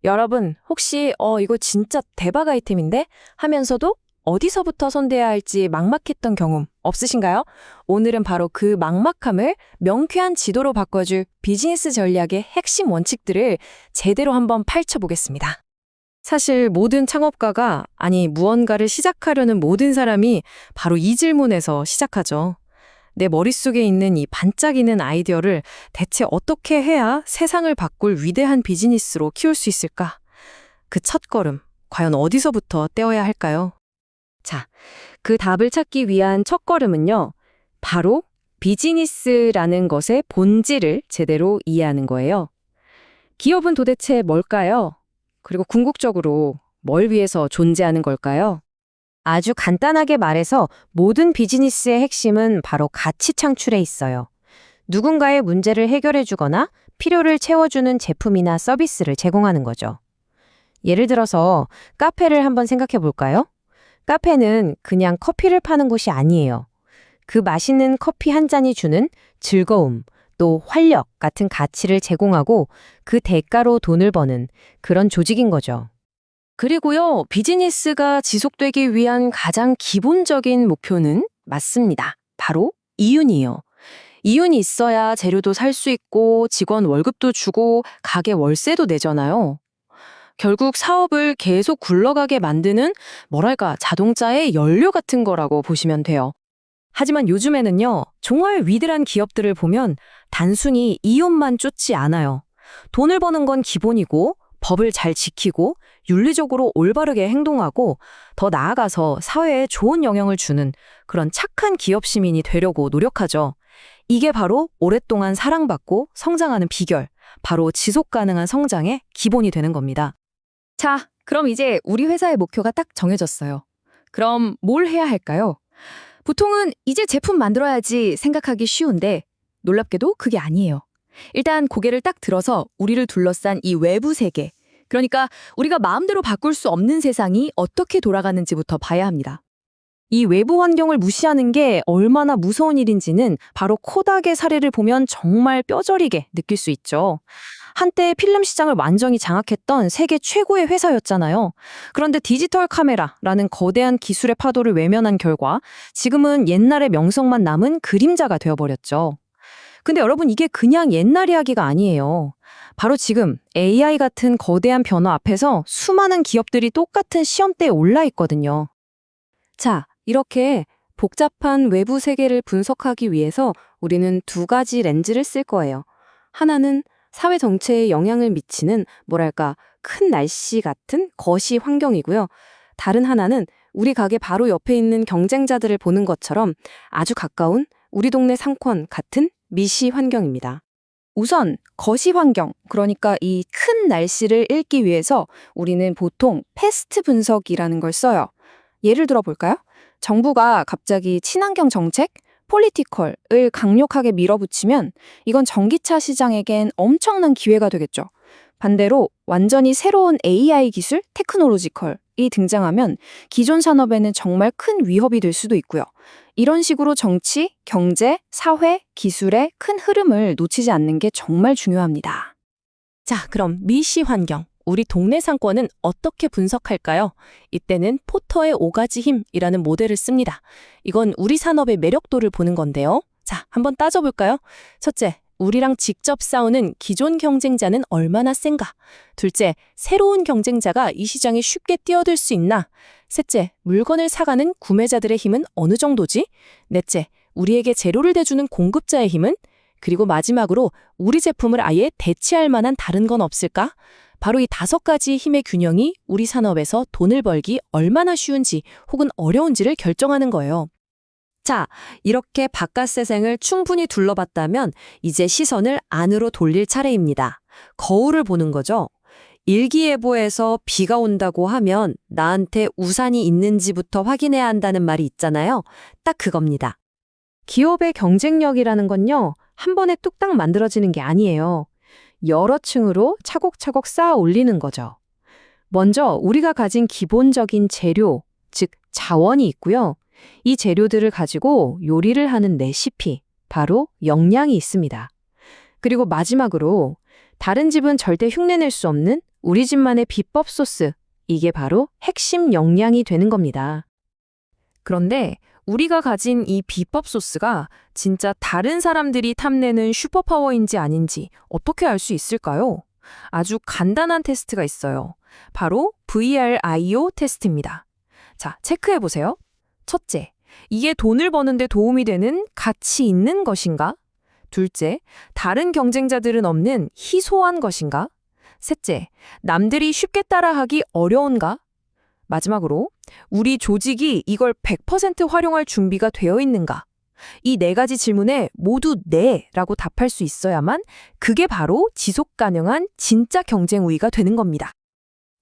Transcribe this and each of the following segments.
여러분, 혹시 이거 진짜 대박 아이템인데? 하면서도 어디서부터 손대야 할지 막막했던 경험 없으신가요? 오늘은 바로 그 막막함을 명쾌한 지도로 바꿔줄 비즈니스 전략의 핵심 원칙들을 제대로 한번 파헤쳐보겠습니다. 사실 모든 창업가가, 아니 무언가를 시작하려는 모든 사람이 바로 이 질문에서 시작하죠. 내 머릿속에 있는 이 반짝이는 아이디어를 대체 어떻게 해야 세상을 바꿀 위대한 비즈니스로 키울 수 있을까? 그 첫걸음, 과연 어디서부터 떼어야 할까요? 자, 그 답을 찾기 위한 첫걸음은요, 바로 비즈니스라는 것의 본질을 제대로 이해하는 거예요. 기업은 도대체 뭘까요? 그리고 궁극적으로 뭘 위해서 존재하는 걸까요? 아주 간단하게 말해서 모든 비즈니스의 핵심은 바로 가치 창출에 있어요. 누군가의 문제를 해결해 주거나 필요를 채워주는 제품이나 서비스를 제공하는 거죠. 예를 들어서 카페를 한번 생각해 볼까요? 카페는 그냥 커피를 파는 곳이 아니에요. 그 맛있는 커피 한 잔이 주는 즐거움, 또 활력 같은 가치를 제공하고 그 대가로 돈을 버는 그런 조직인 거죠. 그리고요, 비즈니스가 지속되기 위한 가장 기본적인 목표는 맞습니다. 바로 이윤이에요. 이윤이 있어야 재료도 살 수 있고 직원 월급도 주고 가게 월세도 내잖아요. 결국 사업을 계속 굴러가게 만드는 뭐랄까 자동차의 연료 같은 거라고 보시면 돼요. 하지만 요즘에는요, 정말 위대한 기업들을 보면 단순히 이윤만 쫓지 않아요. 돈을 버는 건 기본이고 법을 잘 지키고 윤리적으로 올바르게 행동하고 더 나아가서 사회에 좋은 영향을 주는 그런 착한 기업 시민이 되려고 노력하죠. 이게 바로 오랫동안 사랑받고 성장하는 비결, 바로 지속 가능한 성장의 기본이 되는 겁니다. 자, 그럼 이제 우리 회사의 목표가 딱 정해졌어요. 그럼 뭘 해야 할까요? 보통은 이제 제품 만들어야지 생각하기 쉬운데 놀랍게도 그게 아니에요. 일단 고개를 딱 들어서 우리를 둘러싼 이 외부 세계, 그러니까 우리가 마음대로 바꿀 수 없는 세상이 어떻게 돌아가는지부터 봐야 합니다. 이 외부 환경을 무시하는 게 얼마나 무서운 일인지는 바로 코닥의 사례를 보면 정말 뼈저리게 느낄 수 있죠. 한때 필름 시장을 완전히 장악했던 세계 최고의 회사였잖아요. 그런데 디지털 카메라라는 거대한 기술의 파도를 외면한 결과 지금은 옛날의 명성만 남은 그림자가 되어버렸죠. 근데 여러분, 이게 그냥 옛날 이야기가 아니에요. 바로 지금 AI 같은 거대한 변화 앞에서 수많은 기업들이 똑같은 시험대에 올라 있거든요. 자, 이렇게 복잡한 외부 세계를 분석하기 위해서 우리는 두 가지 렌즈를 쓸 거예요. 하나는 사회 전체에 영향을 미치는 뭐랄까 큰 날씨 같은 거시 환경이고요. 다른 하나는 우리 가게 바로 옆에 있는 경쟁자들을 보는 것처럼 아주 가까운 우리 동네 상권 같은 미시 환경입니다. 우선 거시 환경, 그러니까 이 큰 날씨를 읽기 위해서 우리는 보통 패스트 분석이라는 걸 써요. 예를 들어 볼까요? 정부가 갑자기 친환경 정책, 폴리티컬을 강력하게 밀어붙이면 이건 전기차 시장에겐 엄청난 기회가 되겠죠. 반대로 완전히 새로운 AI 기술, 테크놀로지컬이 등장하면 기존 산업에는 정말 큰 위협이 될 수도 있고요. 이런 식으로 정치, 경제, 사회, 기술의 큰 흐름을 놓치지 않는 게 정말 중요합니다. 자, 그럼 미시 환경, 우리 동네 상권은 어떻게 분석할까요? 이때는 포터의 5가지 힘이라는 모델을 씁니다. 이건 우리 산업의 매력도를 보는 건데요. 자, 한번 따져볼까요? 첫째, 우리랑 직접 싸우는 기존 경쟁자는 얼마나 센가? 둘째, 새로운 경쟁자가 이 시장에 쉽게 뛰어들 수 있나? 셋째, 물건을 사가는 구매자들의 힘은 어느 정도지? 넷째, 우리에게 재료를 대주는 공급자의 힘은? 그리고 마지막으로 우리 제품을 아예 대체할 만한 다른 건 없을까? 바로 이 5가지 힘의 균형이 우리 산업에서 돈을 벌기 얼마나 쉬운지 혹은 어려운지를 결정하는 거예요. 자, 이렇게 바깥 세상을 충분히 둘러봤다면 이제 시선을 안으로 돌릴 차례입니다. 거울을 보는 거죠. 일기예보에서 비가 온다고 하면 나한테 우산이 있는지부터 확인해야 한다는 말이 있잖아요. 딱 그겁니다. 기업의 경쟁력이라는 건요, 한 번에 뚝딱 만들어지는 게 아니에요. 여러 층으로 차곡차곡 쌓아 올리는 거죠. 먼저 우리가 가진 기본적인 재료, 즉 자원이 있고요. 이 재료들을 가지고 요리를 하는 레시피, 바로 역량이 있습니다. 그리고 마지막으로 다른 집은 절대 흉내낼 수 없는 우리 집만의 비법 소스. 이게 바로 핵심 역량이 되는 겁니다. 그런데 우리가 가진 이 비법 소스가 진짜 다른 사람들이 탐내는 슈퍼파워인지 아닌지 어떻게 알 수 있을까요? 아주 간단한 테스트가 있어요. 바로 VRIO 테스트입니다. 자, 체크해 보세요. 첫째, 이게 돈을 버는데 도움이 되는 가치 있는 것인가? 둘째, 다른 경쟁자들은 없는 희소한 것인가? 셋째, 남들이 쉽게 따라하기 어려운가? 마지막으로, 우리 조직이 이걸 100% 활용할 준비가 되어 있는가? 이 네 가지 질문에 모두 네라고 답할 수 있어야만 그게 바로 지속 가능한 진짜 경쟁 우위가 되는 겁니다.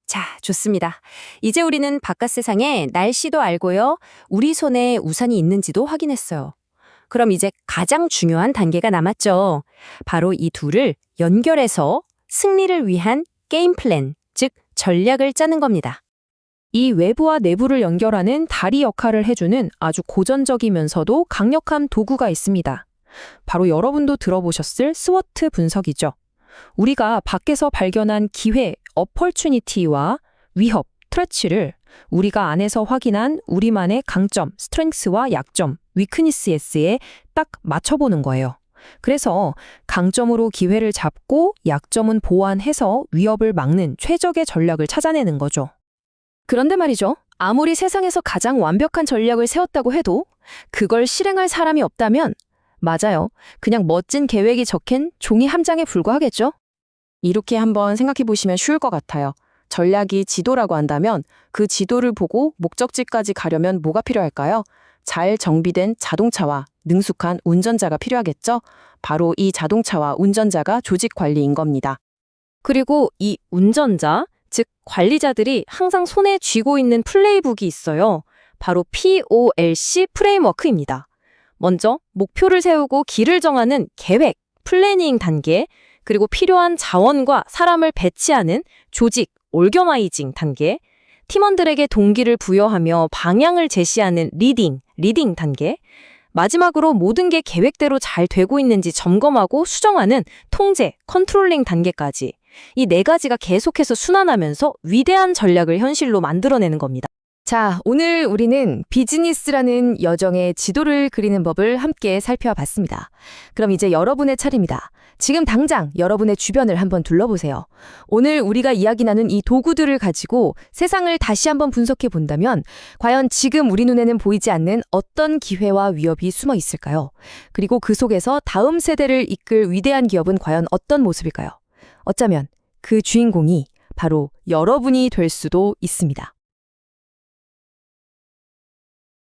자, 좋습니다. 이제 우리는 바깥 세상의 날씨도 알고요. 우리 손에 우산이 있는지도 확인했어요. 그럼 이제 가장 중요한 단계가 남았죠. 바로 이 둘을 연결해서 승리를 위한 게임 플랜, 즉 전략을 짜는 겁니다. 이 외부와 내부를 연결하는 다리 역할을 해주는 아주 고전적이면서도 강력한 도구가 있습니다. 바로 여러분도 들어보셨을 스워트 분석이죠. 우리가 밖에서 발견한 기회, 어퍼튜니티와 위협, 트레치를 우리가 안에서 확인한 우리만의 강점, 스트렝스와 약점, 위크니스에 딱 맞춰보는 거예요. 그래서 강점으로 기회를 잡고 약점은 보완해서 위협을 막는 최적의 전략을 찾아내는 거죠. 그런데 말이죠. 아무리 세상에서 가장 완벽한 전략을 세웠다고 해도 그걸 실행할 사람이 없다면 맞아요. 그냥 멋진 계획이 적힌 종이 한 장에 불과하겠죠? 이렇게 한번 생각해 보시면 쉬울 것 같아요. 전략이 지도라고 한다면 그 지도를 보고 목적지까지 가려면 뭐가 필요할까요? 잘 정비된 자동차와 능숙한 운전자가 필요하겠죠? 바로 이 자동차와 운전자가 조직 관리인 겁니다. 그리고 이 운전자, 즉 관리자들이 항상 손에 쥐고 있는 플레이북이 있어요. 바로 POLC 프레임워크입니다. 먼저 목표를 세우고 길을 정하는 계획, 플래닝 단계, 그리고 필요한 자원과 사람을 배치하는 조직, 올겨마이징 단계, 팀원들에게 동기를 부여하며 방향을 제시하는 리딩 단계, 마지막으로 모든 게 계획대로 잘 되고 있는지 점검하고 수정하는 통제, 컨트롤링 단계까지 이 네 가지가 계속해서 순환하면서 위대한 전략을 현실로 만들어내는 겁니다. 자, 오늘 우리는 비즈니스라는 여정의 지도를 그리는 법을 함께 살펴봤습니다. 그럼 이제 여러분의 차례입니다. 지금 당장 여러분의 주변을 한번 둘러보세요. 오늘 우리가 이야기 나눈 이 도구들을 가지고 세상을 다시 한번 분석해 본다면 과연 지금 우리 눈에는 보이지 않는 어떤 기회와 위협이 숨어 있을까요? 그리고 그 속에서 다음 세대를 이끌 위대한 기업은 과연 어떤 모습일까요? 어쩌면 그 주인공이 바로 여러분이 될 수도 있습니다.